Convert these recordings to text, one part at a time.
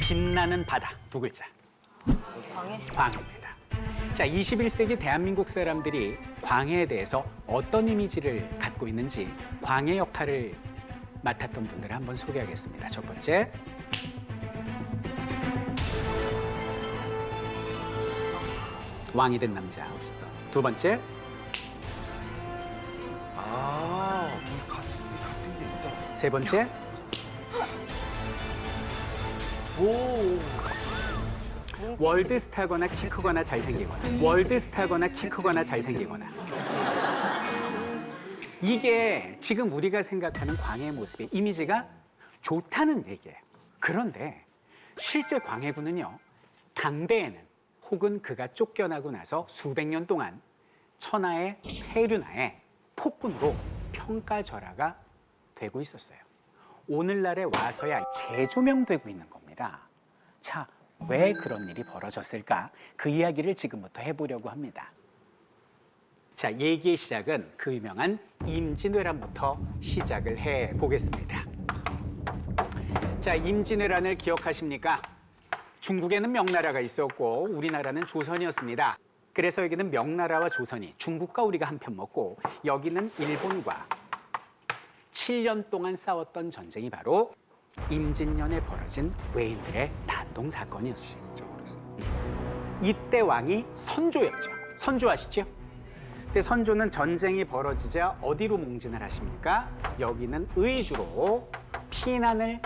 빛나는 바다 두 글자. 광해. 광해입니다. 자, 21세기 대한민국 사람들이 광해에 대해서 어떤 이미지를 갖고 있는지 광해 역할을 맡았던 분들을 한번 소개하겠습니다. 첫 번째. 왕이 된 남자. 두 번째. 같은 게 있다. 세 번째. 오. 월드스타거나 키 크거나 잘생기거나. 월드스타거나 키 크거나 잘생기거나. 이게 지금 우리가 생각하는 광해의 모습의 이미지가 좋다는 얘기예요. 그런데 실제 광해군은요, 당대에는 혹은 그가 쫓겨나고 나서 수백 년 동안 천하의 폐륜하에 폭군으로 평가절하가 되고 있었어요. 오늘날에 와서야 재조명되고 있는 겁니다. 자, 왜 그런 일이 벌어졌을까? 그 이야기를 지금부터 해보려고 합니다. 자, 얘기의 시작은 그 유명한 임진왜란부터 시작을 해보겠습니다. 자, 임진왜란을 기억하십니까? 중국에는 명나라가 있었고 우리나라는 조선이었습니다. 그래서 여기는 명나라와 조선이, 중국과 우리가 한편 먹고 여기는 일본과 7년 동안 싸웠던 전쟁이 바로 임진년에 벌어진 외인들의 난동 사건이었어요. 이때 왕이 선조였죠. 선조 아시죠? 근데 선조는 전쟁이 벌어지자 어디로 몽진을 하십니까? 여기는 의주로 피난을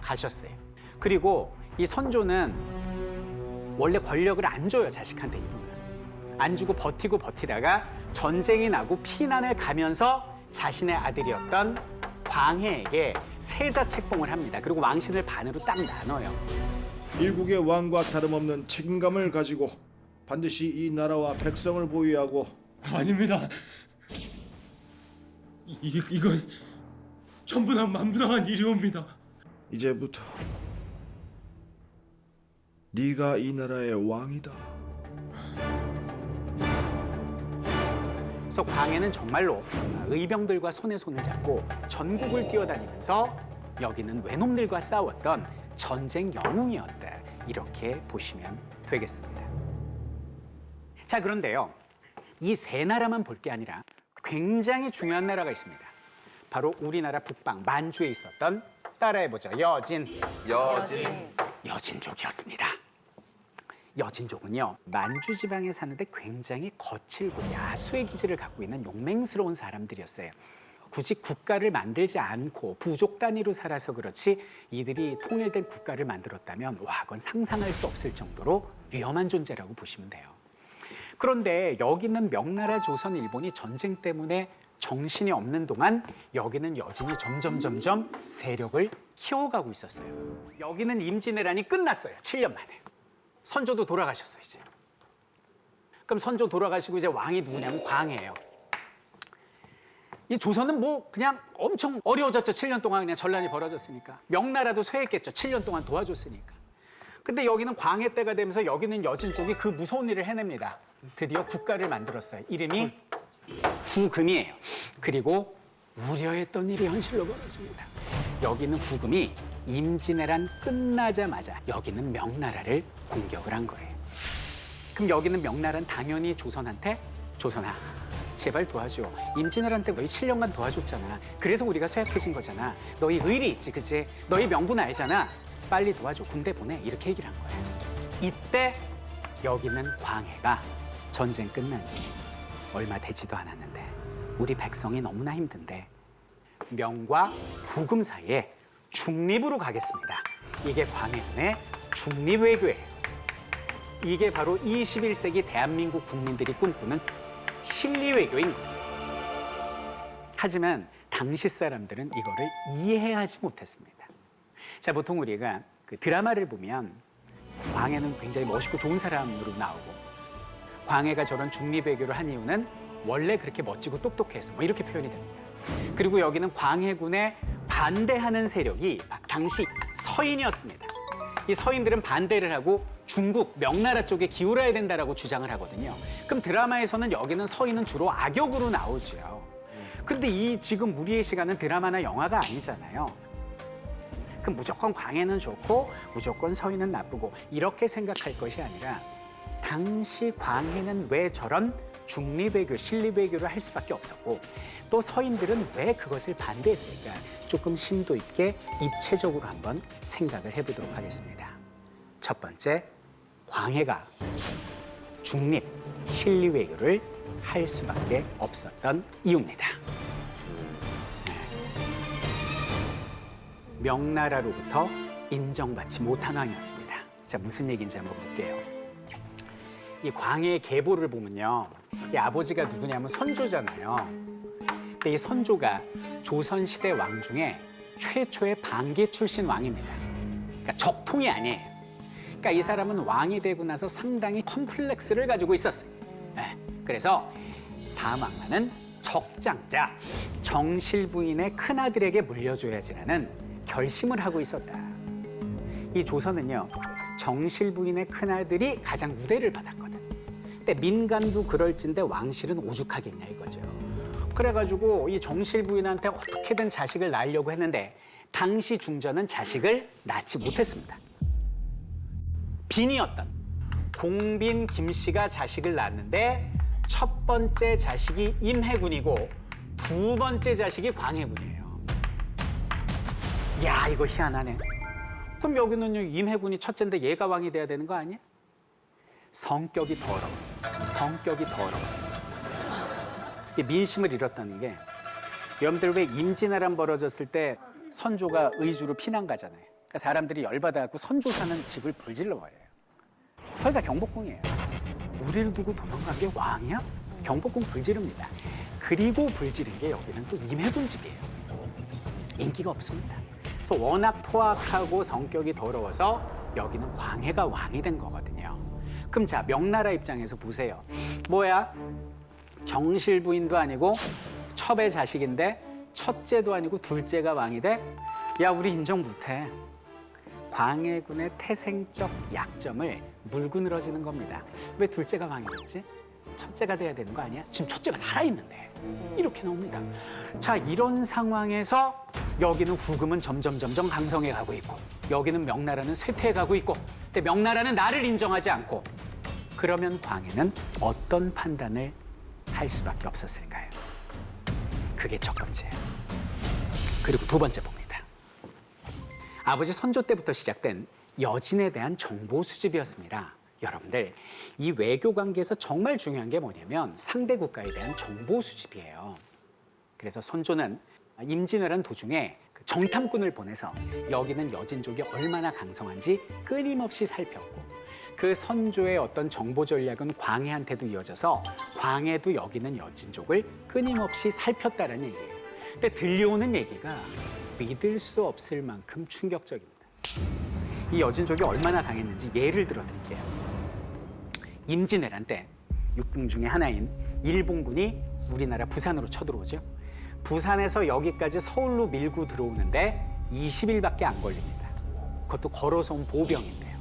가셨어요. 그리고 이 선조는 원래 권력을 안 줘요, 자식한테 이분은. 안 주고 버티다가 전쟁이 나고 피난을 가면서 자신의 아들이었던 광해에게 세자 책봉을 합니다. 그리고 왕신을 반으로 딱 나눠요. 일국의 왕과 다름없는 책임감을 가지고 반드시 이 나라와 백성을 보위하고. 아닙니다. 이건 전부 다 만분한 일이옵니다. 이제부터 네가 이 나라의 왕이다. 그래서 광해는 정말로 의병들과 손에 손을 잡고 전국을 뛰어다니면서 여기는 외놈들과 싸웠던 전쟁 영웅이었다. 이렇게 보시면 되겠습니다. 자, 그런데요, 이 세 나라만 볼 게 아니라 굉장히 중요한 나라가 있습니다. 바로 우리나라 북방 만주에 있었던, 따라해보죠, 여진족이었습니다. 여진족은요, 만주 지방에 사는데 굉장히 거칠고 야수의 기질을 갖고 있는 용맹스러운 사람들이었어요. 굳이 국가를 만들지 않고 부족 단위로 살아서 그렇지 이들이 통일된 국가를 만들었다면 와, 그건 상상할 수 없을 정도로 위험한 존재라고 보시면 돼요. 그런데 여기는 명나라, 조선, 일본이 전쟁 때문에 정신이 없는 동안 여기는 여진이 점점 세력을 키워가고 있었어요. 여기는 임진왜란이 끝났어요. 7년 만에. 선조도 돌아가셨어요, 이제. 그럼 선조 돌아가시고 이제 왕이 누구냐면 광해예요. 이 조선은 뭐 그냥 엄청 어려워졌죠. 7년 동안 그냥 전란이 벌어졌으니까. 명나라도 쇠했겠죠. 7년 동안 도와줬으니까. 근데 여기는 광해 때가 되면서 여기는 여진족이 그 무서운 일을 해냅니다. 드디어 국가를 만들었어요. 이름이 후금이에요. 그리고 우려했던 일이 현실로 벌어집니다. 여기는 후금이 임진왜란 끝나자마자 여기는 명나라를 공격을 한 거예요. 그럼 여기는 명나라는 당연히 조선한테, 조선아, 제발 도와줘. 임진왜란 때 너희 7년간 도와줬잖아. 그래서 우리가 쇠약해진 거잖아. 너희 의리 있지, 그치? 너희 명분 알잖아. 빨리 도와줘. 군대 보내. 이렇게 얘기를 한 거예요. 이때 여기는 광해가 전쟁 끝난 지 얼마 되지도 않았는데 우리 백성이 너무나 힘든데 명과 후금 사이에 중립으로 가겠습니다. 이게 광해군의 중립외교예요. 이게 바로 21세기 대한민국 국민들이 꿈꾸는 실리외교인 거예요. 하지만 당시 사람들은 이거를 이해하지 못했습니다. 자, 보통 우리가 그 드라마를 보면 광해는 굉장히 멋있고 좋은 사람으로 나오고 광해가 저런 중립외교를 한 이유는 원래 그렇게 멋지고 똑똑해서 뭐 이렇게 표현이 됩니다. 그리고 여기는 광해군에 반대하는 세력이 당시 서인이었습니다. 이 서인들은 반대를 하고 중국, 명나라 쪽에 기울어야 된다라고 주장을 하거든요. 그럼 드라마에서는 여기는 서인은 주로 악역으로 나오죠. 근데 이 지금 우리의 시간은 드라마나 영화가 아니잖아요. 그럼 무조건 광해는 좋고 무조건 서인은 나쁘고 이렇게 생각할 것이 아니라 당시 광해는 왜 저런 중립외교, 실립외교를 할 수밖에 없었고 또 서인들은 왜 그것을 반대했을까 조금 심도 있게 입체적으로 한번 생각을 해보도록 하겠습니다. 첫 번째, 광해가 중립, 실립외교를 할 수밖에 없었던 이유입니다. 명나라로부터 인정받지 못한 왕이었습니다. 자, 무슨 얘기인지 한번 볼게요. 이 광해의 계보를 보면요. 이 아버지가 누구냐면 선조잖아요. 근데 이 선조가 조선시대 왕 중에 최초의 방계 출신 왕입니다. 그러니까 적통이 아니에요. 그러니까 이 사람은 왕이 되고 나서 상당히 컴플렉스를 가지고 있었어요. 네. 그래서 다망나는 적장자, 정실부인의 큰아들에게 물려줘야지라는 결심을 하고 있었다. 이 조선은요, 정실부인의 큰아들이 가장 우대를 받았거든. 근데 민간도 그럴진데 왕실은 오죽하겠냐 이거죠. 그래가지고 이 정실부인한테 어떻게든 자식을 낳으려고 했는데 당시 중전은 자식을 낳지 못했습니다. 빈이었던 공빈 김씨가 자식을 낳았는데 첫 번째 자식이 임해군이고 두 번째 자식이 광해군이에요. 야, 이거 희한하네. 그럼 여기는요, 임해군이 첫째인데 얘가 왕이 돼야 되는 거 아니야? 성격이 더러워. 성격이 더러워. 민심을 잃었다는 게 여러분들 왜 임진왜란 벌어졌을 때 선조가 의주로 피난 가잖아요. 그러니까 사람들이 열받아갖고 선조 사는 집을 불질러 버려요. 거기가 경복궁이에요. 우리를 두고 도망간 게 왕이야? 경복궁 불지릅니다. 그리고 불지른 게 여기는 또 임해군 집이에요. 인기가 없습니다. 그래서 워낙 포악하고 성격이 더러워서 여기는 광해가 왕이 된 거거든요. 그럼 자, 명나라 입장에서 보세요. 뭐야? 정실부인도 아니고 첩의 자식인데 첫째도 아니고 둘째가 왕이 돼? 야, 우리 인정 못해. 광해군의 태생적 약점을 물고 늘어지는 겁니다. 왜 둘째가 왕이 됐지? 첫째가 돼야 되는 거 아니야? 지금 첫째가 살아있는데. 이렇게 나옵니다. 자, 이런 상황에서 여기는 후금은 점점 강성해 가고 있고 여기는 명나라는 쇠퇴해 가고 있고 근데 명나라는 나를 인정하지 않고 그러면 광해는 어떤 판단을 할 수밖에 없었을까요? 그게 첫 번째예요. 그리고 두 번째 봅니다. 아버지 선조 때부터 시작된 여진에 대한 정보 수집이었습니다. 여러분들, 이 외교 관계에서 정말 중요한 게 뭐냐면 상대 국가에 대한 정보 수집이에요. 그래서 선조는 임진왜란 도중에 정탐꾼을 보내서 여기는 여진족이 얼마나 강성한지 끊임없이 살폈고 그 선조의 어떤 정보 전략은 광해한테도 이어져서 광해도 여기는 여진족을 끊임없이 살폈다는 얘기예요. 근데 들려오는 얘기가 믿을 수 없을 만큼 충격적입니다. 이 여진족이 얼마나 강했는지 예를 들어 드릴게요. 임진왜란 때 육군 중에 하나인 일본군이 우리나라 부산으로 쳐들어오죠. 부산에서 여기까지 서울로 밀고 들어오는데 20일밖에 안 걸립니다. 그것도 걸어서 온 보병인데요.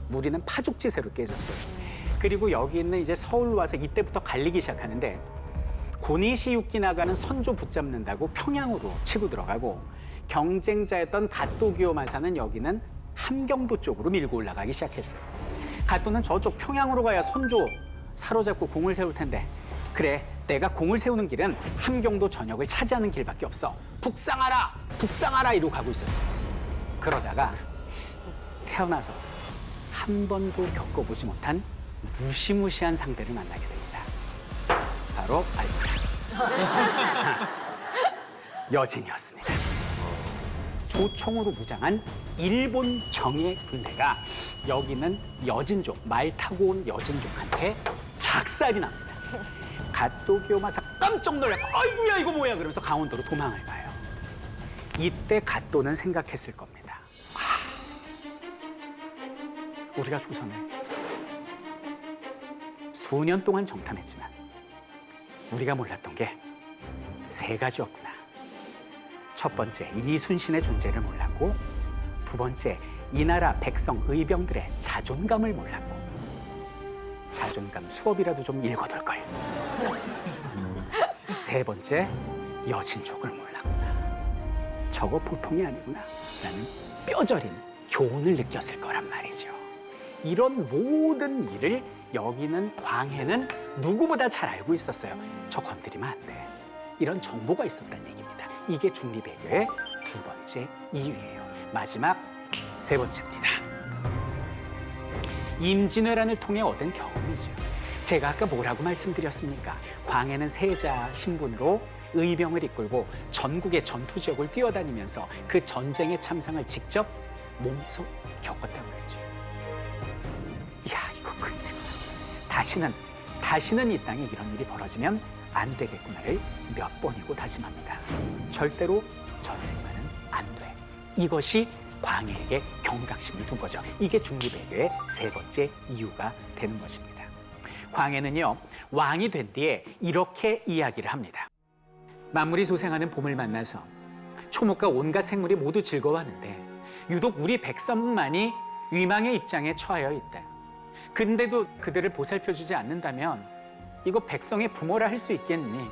무리는 파죽지세로 깨졌어요. 그리고 여기 있는 이제 서울로 와서 이때부터 갈리기 시작하는데 고니시 육기 나가는 선조 붙잡는다고 평양으로 치고 들어가고 경쟁자였던 갓도기요마사는 여기는 함경도 쪽으로 밀고 올라가기 시작했어요. 갓도는 저쪽 평양으로 가야 선조 사로잡고 공을 세울 텐데 그래, 내가 공을 세우는 길은 함경도 전역을 차지하는 길밖에 없어. 북상하라! 북상하라! 이러고 가고 있었어요. 그러다가 태어나서 한 번도 겪어보지 못한 무시무시한 상대를 만나게 됩니다. 바로 알고라. 여진이었습니다. 조총으로 무장한 일본 정예 군대가 여기는 여진족, 말 타고 온 여진족한테 작살이 납니다. 갓도기요마사 깜짝 놀라고 아이고야 이거 뭐야 그러면서 강원도로 도망을 가요. 이때 갓도는 생각했을 겁니다. 우리가 조선을 수년 동안 정탐했지만 우리가 몰랐던 게 세 가지였구나. 첫 번째, 이순신의 존재를 몰랐고 두 번째, 이 나라 백성 의병들의 자존감을 몰랐고 자존감 수업이라도 좀 읽어둘 걸. 세 번째, 여진족을 몰랐구나. 저거 보통이 아니구나 라는 뼈저린 교훈을 느꼈을 거란 말이죠. 이런 모든 일을 여기는 광해는 누구보다 잘 알고 있었어요. 저 건드리면 안 돼. 이런 정보가 있었다는 얘기입니다. 이게 중리배교의 두 번째 이유예요. 마지막 세 번째입니다. 임진왜란을 통해 얻은 경험이죠. 제가 아까 뭐라고 말씀드렸습니까? 광해는 세자 신분으로 의병을 이끌고 전국의 전투 지역을 뛰어다니면서 그 전쟁의 참상을 직접 몸소 겪었다고 했죠. 이야, 이거 큰일이구나. 다시는 이 땅에 이런 일이 벌어지면 안 되겠구나를 몇 번이고 다짐합니다. 절대로 전쟁만은 안 돼. 이것이 광해에게 경각심을 둔 거죠. 이게 중리배교의 세 번째 이유가 되는 것입니다. 광해는요, 왕이 된 뒤에 이렇게 이야기를 합니다. 만물이 소생하는 봄을 만나서 초목과 온갖 생물이 모두 즐거워하는데 유독 우리 백성만이 위망의 입장에 처하여 있다. 근데도 그들을 보살펴주지 않는다면 이거 백성의 부모라 할 수 있겠니?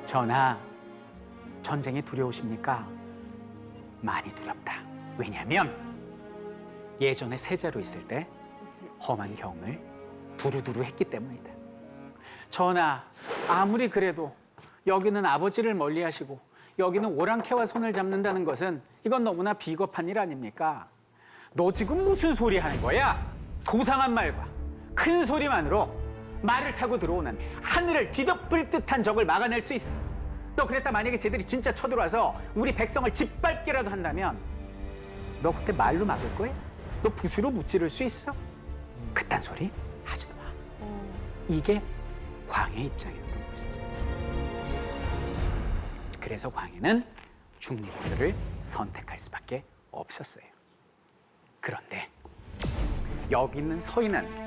전하, 전쟁이 두려우십니까? 많이 두렵다. 왜냐하면 예전에 세자로 있을 때 험한 경험을 두루두루 했기 때문이다. 전하, 아무리 그래도 여기는 아버지를 멀리하시고 여기는 오랑캐와 손을 잡는다는 것은 이건 너무나 비겁한 일 아닙니까? 너 지금 무슨 소리 하는 거야? 고상한 말과 큰 소리만으로 말을 타고 들어오는 하늘을 뒤덮을 듯한 적을 막아낼 수 있어. 너 그랬다 만약에 쟤들이 진짜 쳐들어와서 우리 백성을 짓밟기라도 한다면 너 그때 말로 막을 거야? 너 붓으로 무찌를 수 있어? 그딴 소리 하지도 마. 이게 광해 입장이었던 것이죠. 그래서 광해는 중리배교를 선택할 수밖에 없었어요. 그런데 여기 있는 서인은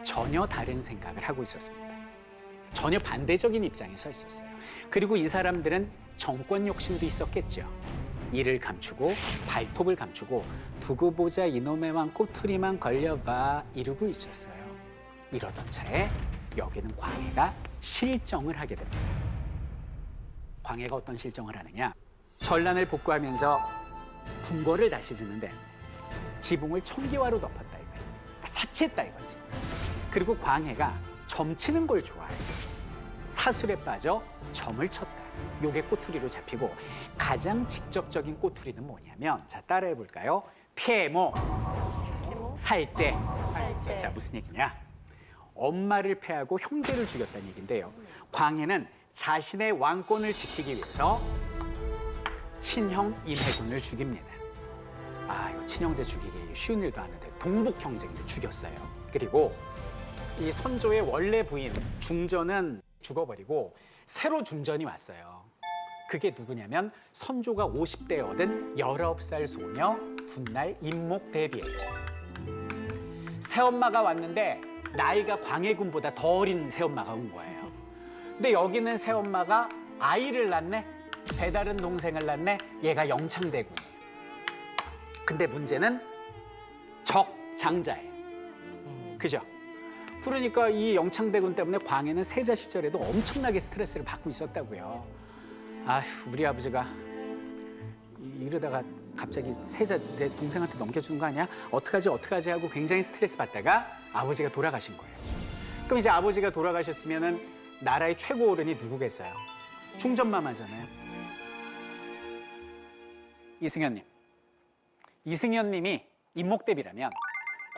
전혀 다른 생각을 하고 있었습니다. 전혀 반대적인 입장에 서 있었어요. 그리고 이 사람들은 정권 욕심도 있었겠죠. 이를 감추고 발톱을 감추고 두고 보자 이놈의 왕 꼬투리만 걸려봐 이러고 있었어요. 이러던 차에 여기는 광해가 실정을 하게 됩니다. 광해가 어떤 실정을 하느냐? 전란을 복구하면서 궁궐을 다시 짓는데 지붕을 청기화로 덮었다 이거예요. 사치했다 이거지. 그리고 광해가 점치는 걸 좋아해요. 사술에 빠져 점을 쳤다. 요게 꼬투리로 잡히고 가장 직접적인 꼬투리는 뭐냐면 자 따라해 볼까요? 폐모, 살제. 자 무슨 얘기냐? 엄마를 패하고 형제를 죽였다는 얘기인데요. 광해는 자신의 왕권을 지키기 위해서 친형 임해군을 죽입니다. 아 이거 친형제 죽이기 쉬운 일도 아닌데 동복 형제를 죽였어요. 그리고 이 선조의 원래 부인 중전은 죽어버리고 새로 중전이 왔어요. 그게 누구냐면 선조가 50대에 얻은 19살 소녀 훗날 임목대비예요. 새엄마가 왔는데 나이가 광해군보다 더 어린 새엄마가 온 거예요. 근데 여기는 새엄마가 아이를 낳네? 배다른 동생을 낳네? 얘가 영창대군이에요. 근데 문제는 적장자예요. 그죠? 그러니까 이 영창대군 때문에 광해는 세자 시절에도 엄청나게 스트레스를 받고 있었다고요. 아휴, 우리 아버지가 이러다가 갑자기 세자 내 동생한테 넘겨주는 거 아니야? 어떡하지 하고 굉장히 스트레스 받다가 아버지가 돌아가신 거예요. 그럼 이제 아버지가 돌아가셨으면은 나라의 최고 어른이 누구겠어요? 중전마마잖아요. 이승현님. 이승현님이 임목대비라면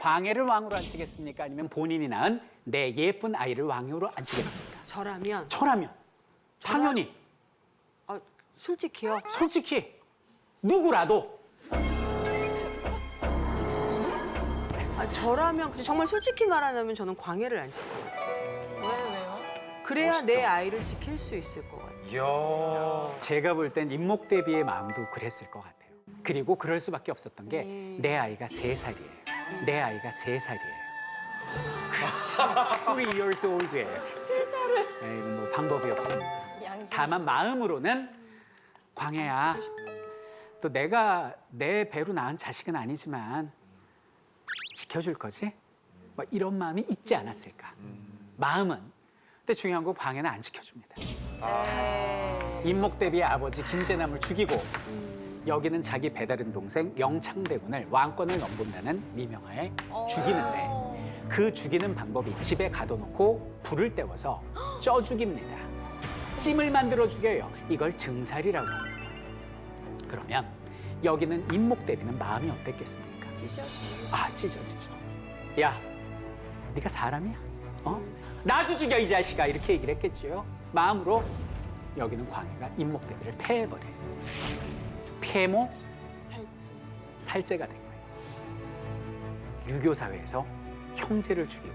광해를 왕으로 앉히겠습니까? 아니면 본인이 낳은 내 예쁜 아이를 왕으로 앉히겠습니까? 저라면 당연히 솔직히요. 솔직히 누구라도 저라면 근데 정말 솔직히 말하자면 저는 광해를 안 지킬 것 같아요. 왜요? 그래야 멋있다. 내 아이를 지킬 수 있을 것 같아요. 이야. 제가 볼 땐 임목대비의 마음도 그랬을 것 같아요. 그리고 그럴 수밖에 없었던 게 내 아이가 3살이에요. 내 아이가 3살이에요. 그렇지. 3 years old예요. 3살을. 뭐 방법이 없습니다. 다만 마음으로는 광해야, 또 내가 내 배로 낳은 자식은 아니지만 지켜줄 거지? 뭐 이런 마음이 있지 않았을까? 마음은. 근데 중요한 건 광해는 안 지켜줍니다. 임목대비의 아버지 김제남을 죽이고 여기는 자기 배다른 동생 영창대군을 왕권을 넘본다는 미명하에 죽이는데 그 죽이는 방법이 집에 가둬놓고 불을 때워서 쪄 죽입니다. 찜을 만들어 죽여요. 이걸 증살이라고 합니다. 그러면 여기는 임목대비는 마음이 어땠겠습니까? 찢어지죠. 야, 네가 사람이야? 나도 죽여 이 자식아 이렇게 얘기를 했겠지요. 마음으로 여기는 광해가 임목대비를 패해버려요. 폐모 살제가 된 거예요. 유교 사회에서 형제를 죽이고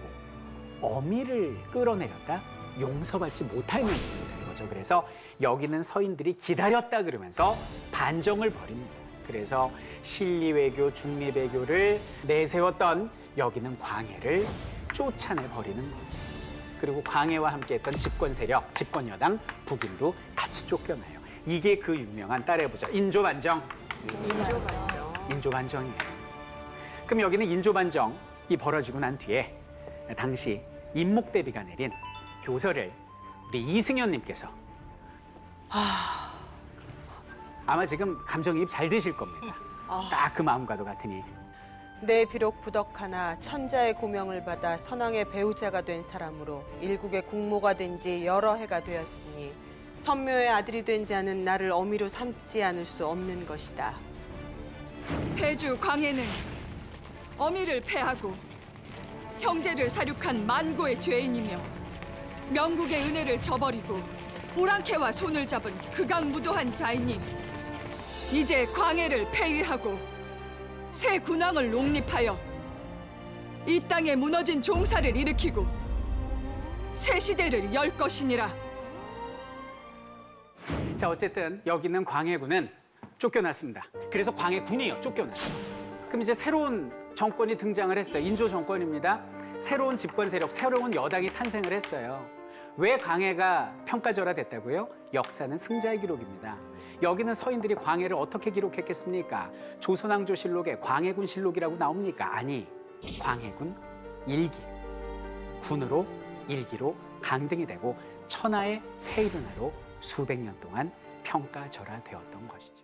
어미를 끌어내렸다 용서받지 못할 명령이라는 거죠. 그래서 여기는 서인들이 기다렸다 그러면서 반정을 벌입니다. 그래서 신리외교, 중리배교를 내세웠던 여기는 광해를 쫓아내 버리는 거죠. 그리고 광해와 함께했던 집권 세력, 집권 여당, 북인도 같이 쫓겨나요. 이게 그 유명한 따라해보자. 인조반정. 인조반정이에요. 그럼 여기는 인조반정이 벌어지고 난 뒤에 당시 임목대비가 내린 교서를 우리 이승현님께서 아마 지금 감정이입 잘 되실 겁니다. 딱 그 마음과도 같으니. 내 비록 부덕하나 천자의 고명을 받아 선왕의 배우자가 된 사람으로 일국의 국모가 된 지 여러 해가 되었으니 선묘의 아들이 된 자는 나를 어미로 삼지 않을 수 없는 것이다. 패주 광해는 어미를 패하고 형제를 사륙한 만고의 죄인이며 명국의 은혜를 저버리고 오랑캐와 손을 잡은 극악무도한 자이니 이제 광해를 폐위하고 새 군왕을 농립하여 이 땅에 무너진 종사를 일으키고 새 시대를 열 것이니라. 자, 어쨌든 여기는 광해군은 쫓겨났습니다. 그래서 광해군이요, 쫓겨났어요. 그럼 이제 새로운 정권이 등장을 했어요. 인조 정권입니다. 새로운 집권 세력, 새로운 여당이 탄생을 했어요. 왜 광해가 평가절하됐다고요? 역사는 승자의 기록입니다. 여기는 서인들이 광해를 어떻게 기록했겠습니까? 조선왕조실록에 광해군 실록이라고 나옵니까? 아니, 광해군 일기, 군으로 일기로 강등이 되고 천하의 폐일운하로 수백 년 동안 평가절하되었던 것이죠.